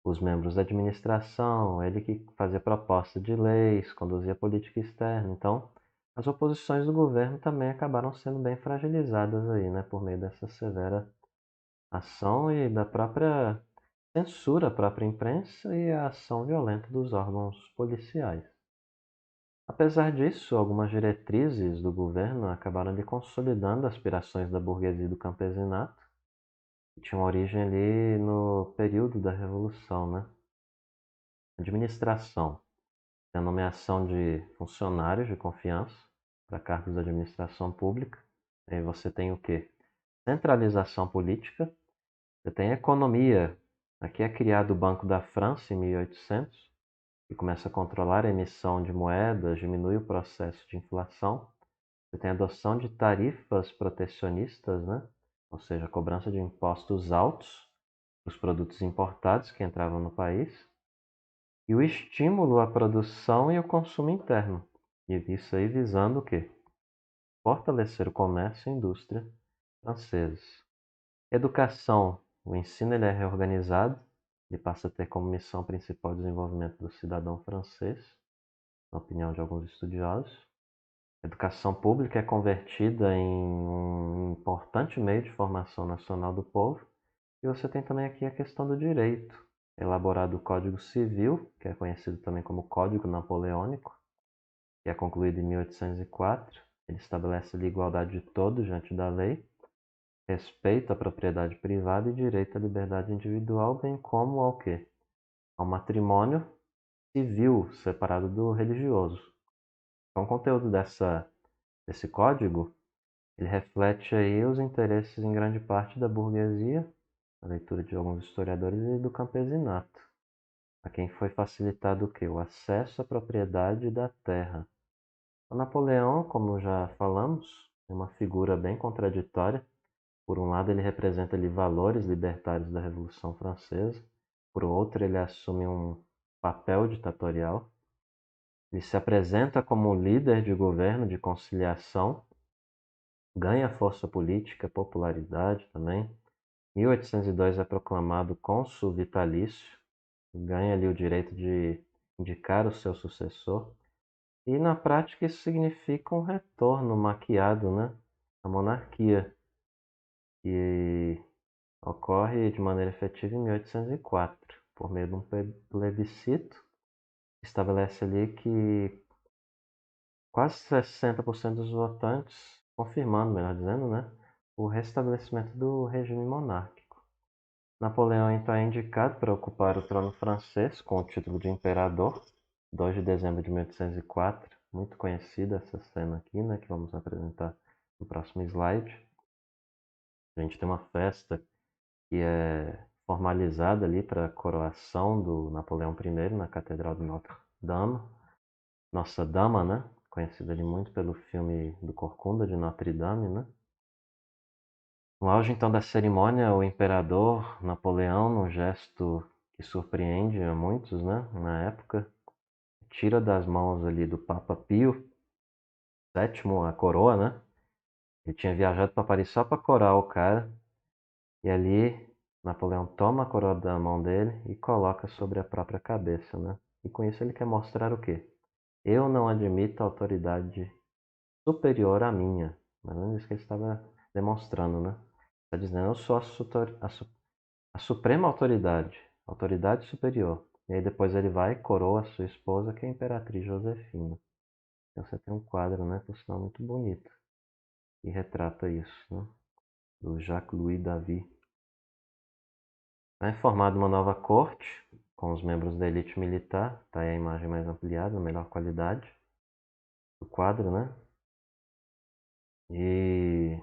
os membros da administração, ele que fazia proposta de leis, conduzia política externa. Então, as oposições do governo também acabaram sendo bem fragilizadas aí, né, por meio dessa severa ação e da própria censura à própria imprensa e a ação violenta dos órgãos policiais. Apesar disso, algumas diretrizes do governo acabaram ali consolidando aspirações da burguesia e do campesinato, que tinham origem ali no período da Revolução, né? Administração. A nomeação de funcionários de confiança para cargos da administração pública. Aí você tem o quê? Centralização política. Você tem economia. Aqui é criado o Banco da França em 1800, que começa a controlar a emissão de moedas, diminui o processo de inflação. Você tem a adoção de tarifas protecionistas, né? Ou seja, a cobrança de impostos altos para os produtos importados que entravam no país. E o estímulo à produção e ao consumo interno. E isso aí visando o quê? Fortalecer o comércio e a indústria franceses. Educação. O ensino ele é reorganizado e passa a ter como missão principal o desenvolvimento do cidadão francês, na opinião de alguns estudiosos. A educação pública é convertida em um importante meio de formação nacional do povo. E você tem também aqui a questão do direito. Elaborado o Código Civil, que é conhecido também como Código Napoleônico, que é concluído em 1804. Ele estabelece a igualdade de todos diante da lei, respeito à propriedade privada e direito à liberdade individual, bem como ao quê? Ao matrimônio civil separado do religioso. Então, o conteúdo desse código, ele reflete aí os interesses em grande parte da burguesia, a leitura de alguns historiadores e do campesinato, a quem foi facilitado o quê? O acesso à propriedade da terra. O Napoleão, como já falamos, é uma figura bem contraditória. Por um lado, ele representa ali valores libertários da Revolução Francesa. Por outro, ele assume um papel ditatorial. Ele se apresenta como líder de governo de conciliação, ganha força política, popularidade também. Em 1802 é proclamado cônsul vitalício, ganha ali o direito de indicar o seu sucessor. E na prática isso significa um retorno maquiado, né, à monarquia, que ocorre de maneira efetiva em 1804, por meio de um plebiscito, que estabelece ali que quase 60% dos votantes, confirmando, melhor dizendo, né, o restabelecimento do regime monárquico. Napoleão então é indicado para ocupar o trono francês com o título de imperador, 2 de dezembro de 1804, muito conhecida essa cena aqui, né, que vamos apresentar no próximo slide. A gente tem uma festa que é formalizada ali para a coroação do Napoleão I na Catedral de Notre-Dame. Nossa Dama, né? Conhecida ali muito pelo filme do Corcunda de Notre Dame, né? No auge então da cerimônia, o imperador Napoleão, num gesto que surpreende a muitos, né? Na época, tira das mãos ali do Papa Pio VII a coroa, né? Ele tinha viajado para Paris só para coroar o cara. E ali Napoleão toma a coroa da mão dele e coloca sobre a própria cabeça, né? E com isso ele quer mostrar o quê? Eu não admito autoridade superior à minha. Mas não é isso que ele estava demonstrando, né? Está dizendo, eu sou a suprema autoridade, autoridade superior. E aí depois ele vai e coroa a sua esposa, que é a Imperatriz Josefina. Então você tem um quadro, né, por sinal muito bonito, que retrata isso, né? Do Jacques-Louis David. É formada uma nova corte, com os membros da elite militar, tá aí a imagem mais ampliada, melhor qualidade do quadro, né? E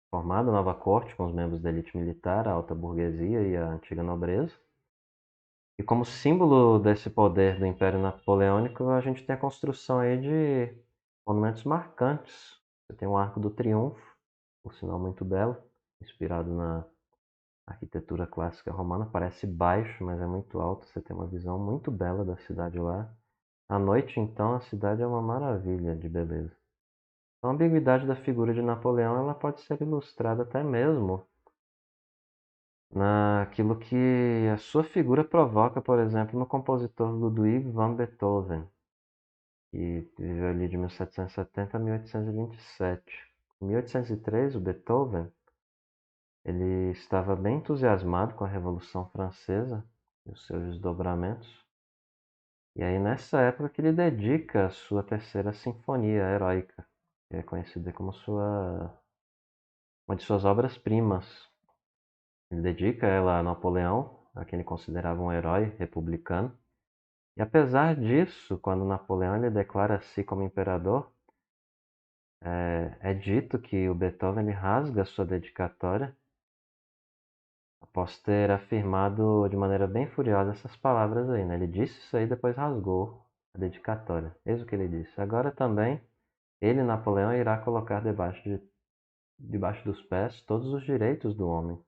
formada a nova corte com os membros da elite militar, a alta burguesia e a antiga nobreza. E como símbolo desse poder do Império Napoleônico, a gente tem a construção aí de monumentos marcantes. Você tem o Arco do Triunfo, por sinal muito belo, inspirado na arquitetura clássica romana. Parece baixo, mas é muito alto. Você tem uma visão muito bela da cidade lá. À noite, então, a cidade é uma maravilha de beleza. Então, a ambiguidade da figura de Napoleão ela pode ser ilustrada até mesmo naquilo que a sua figura provoca, por exemplo, no compositor Ludwig van Beethoven, que viveu ali de 1770 a 1827. Em 1803, o Beethoven ele estava bem entusiasmado com a Revolução Francesa e os seus desdobramentos. E aí nessa época que ele dedica a sua terceira sinfonia heróica, que é conhecida como uma de suas obras-primas. Ele dedica ela a Napoleão, a quem ele considerava um herói republicano. E apesar disso, quando Napoleão ele declara a si como imperador, é dito que o Beethoven ele rasga sua dedicatória após ter afirmado de maneira bem furiosa essas palavras aí, né? Ele disse isso aí e depois rasgou a dedicatória. Eis o que ele disse. Agora também, ele, Napoleão, irá colocar debaixo dos pés todos os direitos do homem.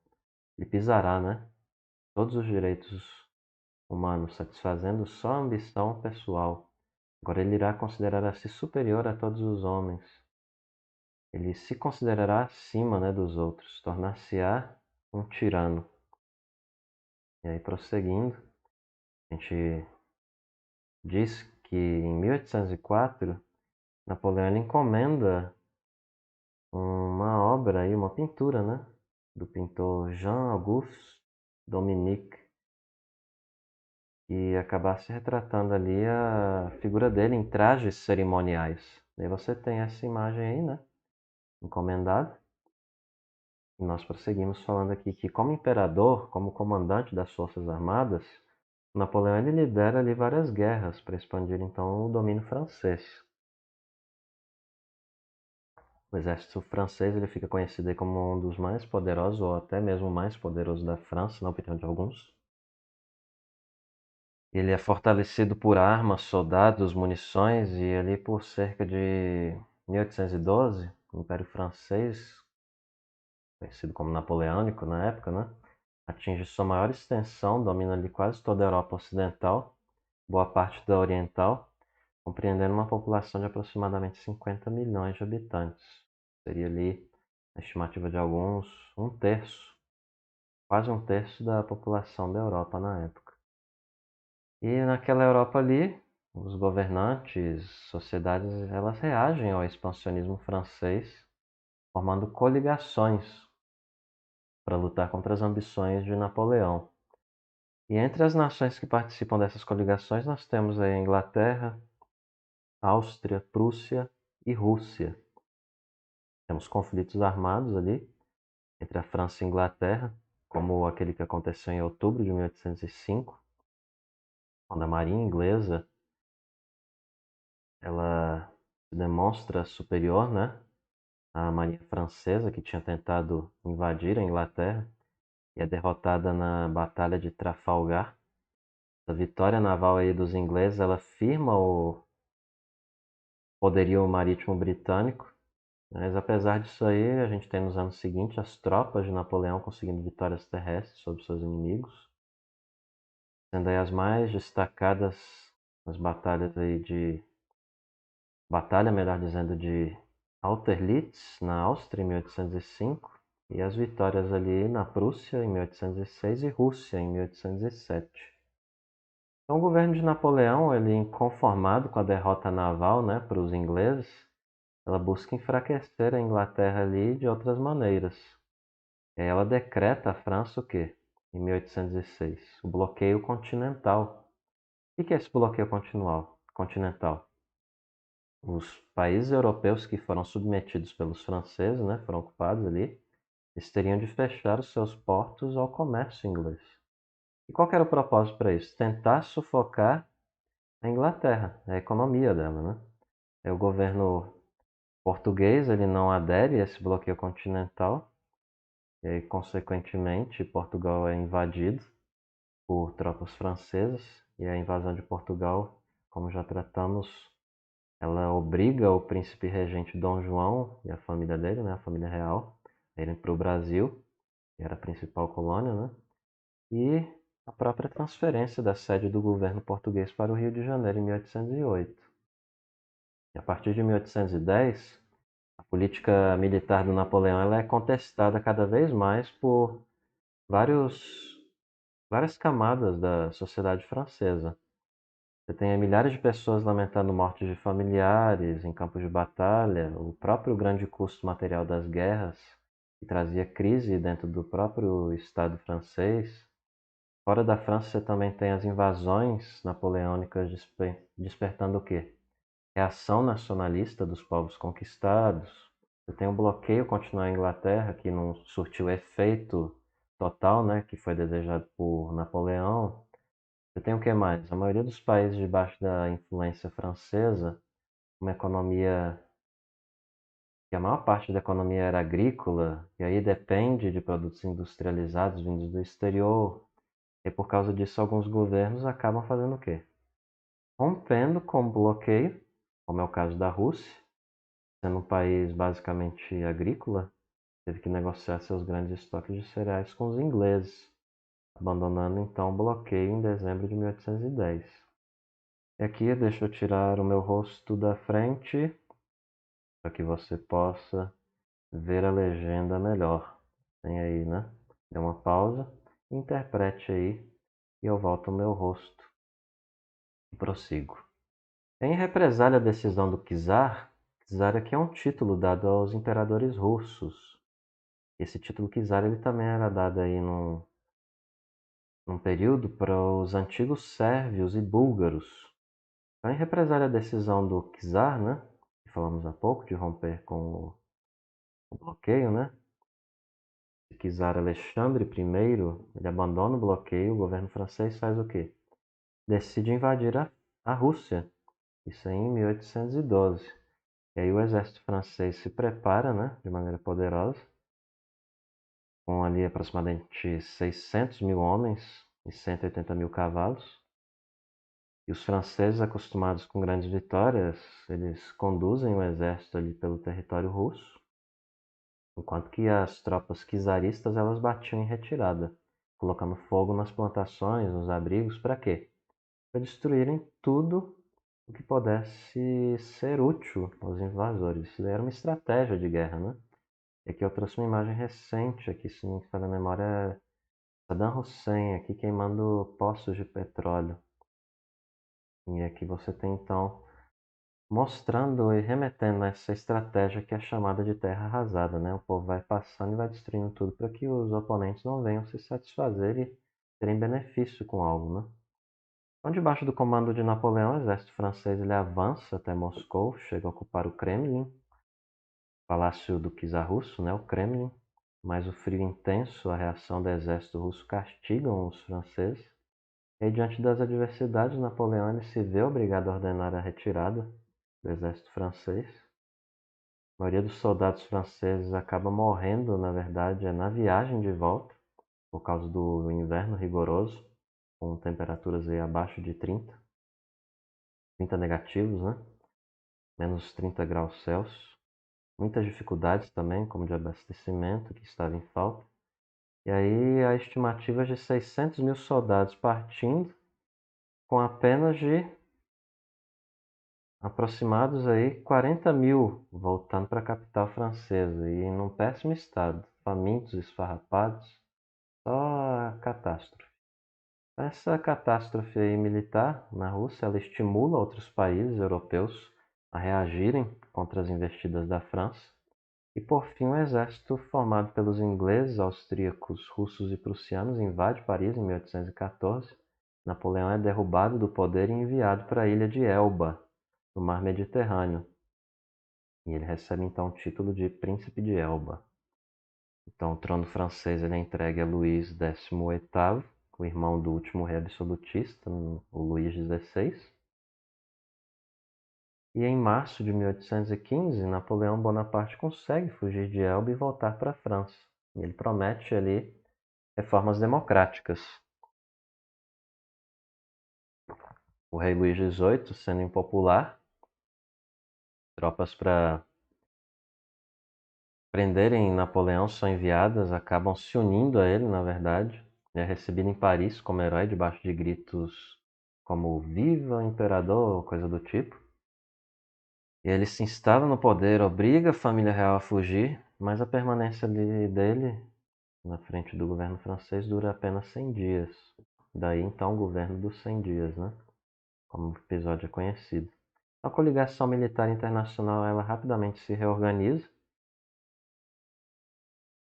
Ele pisará, né? Todos os direitos humanos, satisfazendo só a ambição pessoal. Agora ele irá considerar a si superior a todos os homens. Ele se considerará acima, né, dos outros, tornar-se-á um tirano. E aí, prosseguindo, a gente diz que em 1804 Napoleão encomenda uma obra aí, uma pintura, né, do pintor Jean-Auguste Dominique, e acabasse retratando ali a figura dele em trajes cerimoniais. E aí você tem essa imagem aí, né, encomendada. E nós prosseguimos falando aqui que, como imperador, como comandante das Forças Armadas, Napoleão ele lidera ali várias guerras para expandir então o domínio francês. O exército francês ele fica conhecido aí como um dos mais poderosos, ou até mesmo o mais poderoso da França, na opinião de alguns. Ele é fortalecido por armas, soldados, munições, e ali por cerca de 1812, o Império Francês, conhecido como Napoleônico na época, né, atinge sua maior extensão, domina ali quase toda a Europa Ocidental, boa parte da Oriental, compreendendo uma população de aproximadamente 50 milhões de habitantes. Seria ali, a estimativa de alguns, um terço, quase um terço da população da Europa na época. E naquela Europa ali, os governantes, sociedades, elas reagem ao expansionismo francês, formando coligações para lutar contra as ambições de Napoleão. E entre as nações que participam dessas coligações, nós temos aí a Inglaterra, Áustria, Prússia e Rússia. Temos conflitos armados ali entre a França e a Inglaterra, como aquele que aconteceu em outubro de 1805, quando a marinha inglesa ela se demonstra superior, né, à marinha francesa que tinha tentado invadir a Inglaterra e é derrotada na Batalha de Trafalgar. A vitória naval aí dos ingleses ela firma o poderio marítimo britânico. Mas apesar disso aí, a gente tem nos anos seguintes as tropas de Napoleão conseguindo vitórias terrestres sobre seus inimigos, sendo aí as mais destacadas as batalhas aí de batalha, melhor dizendo, de Austerlitz na Áustria em 1805 e as vitórias ali na Prússia em 1806 e Rússia em 1807. Então, o governo de Napoleão, ele inconformado com a derrota naval, né, para os ingleses, ela busca enfraquecer a Inglaterra ali de outras maneiras. Ela decreta à França o quê? Em 1806, o bloqueio continental. O que é esse bloqueio continental? Os países europeus que foram submetidos pelos franceses, né, foram ocupados ali, eles teriam de fechar os seus portos ao comércio inglês. E qual que era o propósito para isso? Tentar sufocar a Inglaterra, a economia dela, né? O governo português ele não adere a esse bloqueio continental e aí, consequentemente, Portugal é invadido por tropas francesas e a invasão de Portugal, como já tratamos, ela obriga o príncipe regente Dom João e a família dele, né, a família real, a irem para o Brasil, que era a principal colônia, né, e a própria transferência da sede do governo português para o Rio de Janeiro em 1808. E a partir de 1810, política militar do Napoleão ela é contestada cada vez mais por várias camadas da sociedade francesa. Você tem milhares de pessoas lamentando mortes de familiares em campos de batalha, o próprio grande custo material das guerras, que trazia crise dentro do próprio Estado francês. Fora da França, você também tem as invasões napoleônicas despertando o quê? Reação nacionalista dos povos conquistados. Você tem o bloqueio continuar em Inglaterra, que não surtiu o efeito total, né, que foi desejado por Napoleão. Você tem o que mais? A maioria dos países debaixo da influência francesa, uma economia que a maior parte da economia era agrícola, e aí depende de produtos industrializados vindos do exterior, e por causa disso alguns governos acabam fazendo o quê? Rompendo com o bloqueio, como é o caso da Rússia, sendo um país basicamente agrícola, teve que negociar seus grandes estoques de cereais com os ingleses, abandonando então o bloqueio em dezembro de 1810. E aqui deixa eu tirar o meu rosto da frente para que você possa ver a legenda melhor. Tem aí, né? Dê uma pausa, interprete aí e eu volto ao meu rosto e prossigo. Em represália à decisão do czar, czar aqui é um título dado aos imperadores russos. Esse título czar ele também era dado aí num período para os antigos sérvios e búlgaros. Então, em represália à decisão do czar, né, que falamos há pouco, de romper com o bloqueio, né, o czar Alexandre I, ele abandona o bloqueio, o governo francês faz o quê? Decide invadir a Rússia, isso aí em 1812. E aí o exército francês se prepara, né, de maneira poderosa, com ali aproximadamente 600 mil homens e 180 mil cavalos. E os franceses, acostumados com grandes vitórias, eles conduzem o exército ali pelo território russo, enquanto que as tropas czaristas elas batiam em retirada, colocando fogo nas plantações, nos abrigos, para quê? Para destruírem tudo o que pudesse ser útil aos invasores. Isso era uma estratégia de guerra, né? E aqui eu trouxe uma imagem recente, aqui se não me falha a memória, é Saddam Hussein aqui queimando poços de petróleo. E aqui você tem então mostrando e remetendo a essa estratégia que é chamada de terra arrasada, né? O povo vai passando e vai destruindo tudo para que os oponentes não venham se satisfazer e terem benefício com algo, né? Então, debaixo do comando de Napoleão, o exército francês ele avança até Moscou, chega a ocupar o Kremlin, palácio do czar russo, né? O Kremlin. Mas o frio intenso, a reação do exército russo castigam os franceses. E aí, diante das adversidades, Napoleão ele se vê obrigado a ordenar a retirada do exército francês. A maioria dos soldados franceses acaba morrendo, na verdade, na viagem de volta, por causa do inverno rigoroso, com temperaturas aí abaixo de 30 negativos, né? Menos 30 graus Celsius. Muitas dificuldades também, como de abastecimento, que estava em falta. E aí a estimativa é de 600 mil soldados partindo, com apenas de aproximados aí 40 mil voltando para a capital francesa e num péssimo estado, famintos, esfarrapados, só catástrofe. Essa catástrofe aí militar na Rússia, ela estimula outros países europeus a reagirem contra as investidas da França. E por fim, o exército formado pelos ingleses, austríacos, russos e prussianos invade Paris em 1814. Napoleão é derrubado do poder e enviado para a ilha de Elba, no mar Mediterrâneo. E ele recebe então o título de Príncipe de Elba. Então o trono francês ele é entregue a Luís XVIII, o irmão do último rei absolutista, o Luís XVI. E em março de 1815, Napoleão Bonaparte consegue fugir de Elba e voltar para a França. E ele promete ali reformas democráticas. O rei Luís XVIII, sendo impopular, tropas para prenderem Napoleão são enviadas, acabam se unindo a ele, na verdade. Ele é recebido em Paris como herói, debaixo de gritos como Viva o Imperador, ou coisa do tipo. E ele se instala no poder, obriga a família real a fugir, mas a permanência dele na frente do governo francês dura apenas 100 dias. Daí então o governo dos 100 dias, né? Como o episódio é conhecido. A coligação militar internacional ela rapidamente se reorganiza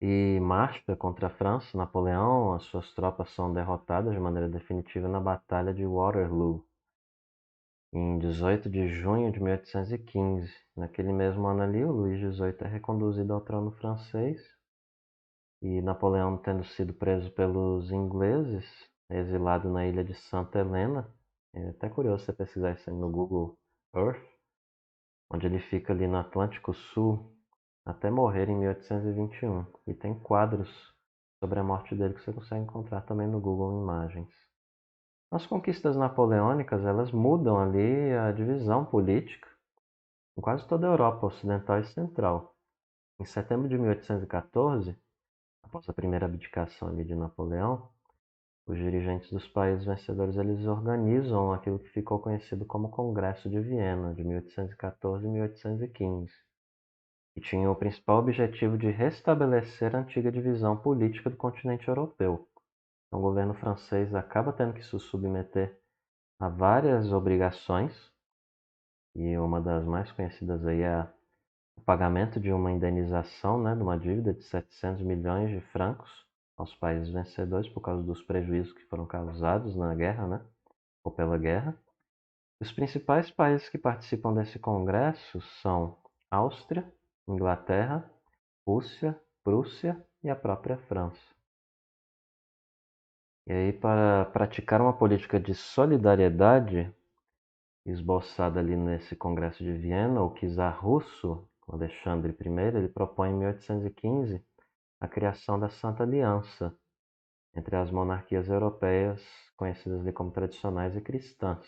e marcha contra a França. Napoleão, as suas tropas são derrotadas de maneira definitiva na Batalha de Waterloo, em 18 de junho de 1815. Naquele mesmo ano ali, o Luís XVIII é reconduzido ao trono francês e Napoleão, tendo sido preso pelos ingleses, é exilado na ilha de Santa Helena. É até curioso você pesquisar isso aí no Google Earth, onde ele fica ali no Atlântico Sul até morrer em 1821. E tem quadros sobre a morte dele que você consegue encontrar também no Google Imagens. As conquistas napoleônicas, elas mudam ali a divisão política em quase toda a Europa Ocidental e Central. Em setembro de 1814, após a primeira abdicação ali de Napoleão, os dirigentes dos países vencedores eles organizam aquilo que ficou conhecido como Congresso de Viena, de 1814 e 1815, e tinha o principal objetivo de restabelecer a antiga divisão política do continente europeu. Então, o governo francês acaba tendo que se submeter a várias obrigações, e uma das mais conhecidas aí é o pagamento de uma indenização, né, de uma dívida de 700 milhões de francos aos países vencedores por causa dos prejuízos que foram causados na guerra, né, ou pela guerra. Os principais países que participam desse congresso são Áustria, Inglaterra, Rússia, Prússia e a própria França. E aí, para praticar uma política de solidariedade, esboçada ali nesse Congresso de Viena, o czar russo, Alexandre I, ele propõe em 1815 a criação da Santa Aliança entre as monarquias europeias, conhecidas ali como tradicionais e cristãs.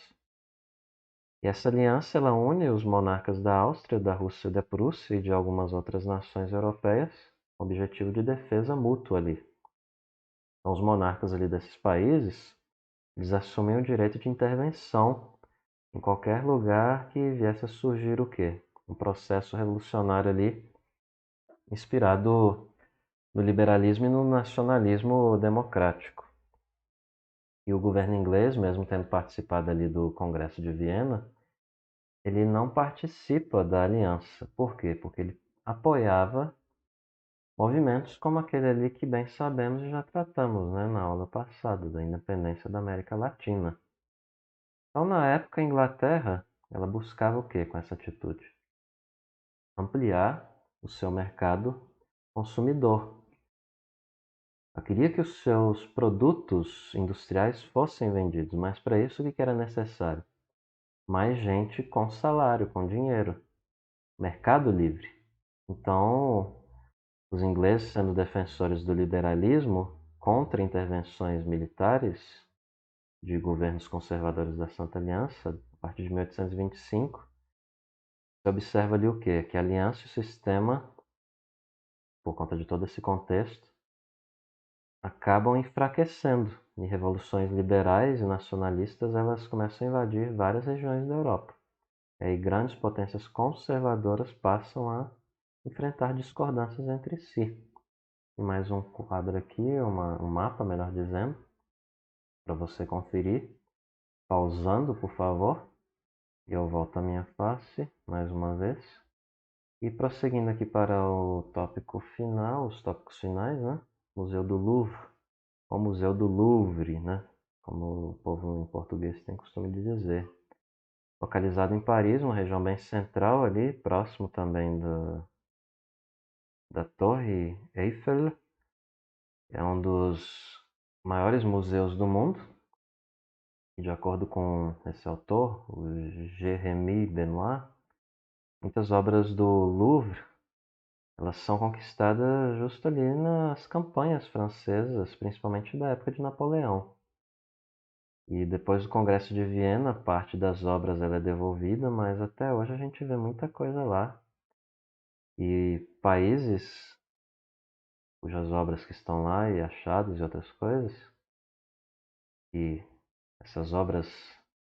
E essa aliança ela une os monarcas da Áustria, da Rússia, da Prússia e de algumas outras nações europeias, com o objetivo de defesa mútua ali. Então, os monarcas ali desses países, eles assumem o direito de intervenção em qualquer lugar que viesse a surgir o quê? Um processo revolucionário ali, inspirado no liberalismo e no nacionalismo democrático. E o governo inglês, mesmo tendo participado ali do Congresso de Viena, ele não participa da aliança. Por quê? Porque ele apoiava movimentos como aquele ali que bem sabemos e já tratamos, né, na aula passada, da independência da América Latina. Então, na época, a Inglaterra, ela buscava o quê com essa atitude? Ampliar o seu mercado consumidor. Ela queria que os seus produtos industriais fossem vendidos, mas para isso o que era necessário? Mais gente com salário, com dinheiro, mercado livre. Então, os ingleses, sendo defensores do liberalismo contra intervenções militares de governos conservadores da Santa Aliança, a partir de 1825, se observa ali o quê? Que a aliança e o sistema, por conta de todo esse contexto, acabam enfraquecendo e revoluções liberais e nacionalistas elas começam a invadir várias regiões da Europa. E aí grandes potências conservadoras passam a enfrentar discordâncias entre si. E mais um quadro aqui, um mapa, melhor dizendo, para você conferir. Pausando, por favor. E eu volto à minha face, mais uma vez. E prosseguindo aqui para o tópico final, os tópicos finais, né? Museu do Louvre. O Museu do Louvre, né? Como o povo em português tem costume de dizer. Localizado em Paris, uma região bem central ali, próximo também da Torre Eiffel. É um dos maiores museus do mundo. E de acordo com esse autor, o Jérémy Benoit, muitas obras do Louvre elas são conquistadas justo ali nas campanhas francesas, principalmente da época de Napoleão. E depois do Congresso de Viena, parte das obras ela é devolvida, mas até hoje a gente vê muita coisa lá. E países cujas obras que estão lá e achados e outras coisas, e essas obras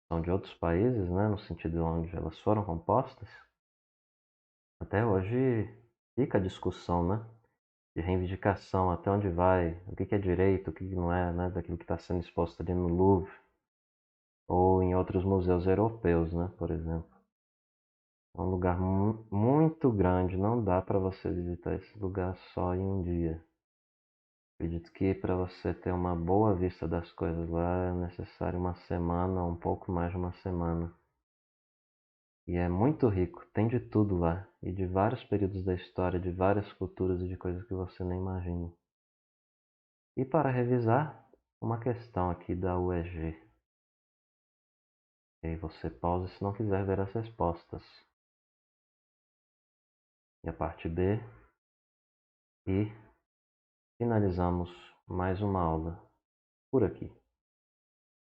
são de outros países, né, no sentido onde elas foram compostas, Até hoje fica a discussão, né? De reivindicação, até onde vai, o que é direito, o que não é, né? Daquilo que está sendo exposto ali no Louvre ou em outros museus europeus, né? Por exemplo. É um lugar muito grande, não dá para você visitar esse lugar só em um dia. Acredito que para você ter uma boa vista das coisas lá é necessário uma semana, ou um pouco mais de uma semana. E é muito rico, tem de tudo lá, e de vários períodos da história, de várias culturas e de coisas que você nem imagina. E para revisar, uma questão aqui da UEG. E aí você pausa se não quiser ver as respostas. E a parte B. E finalizamos mais uma aula por aqui.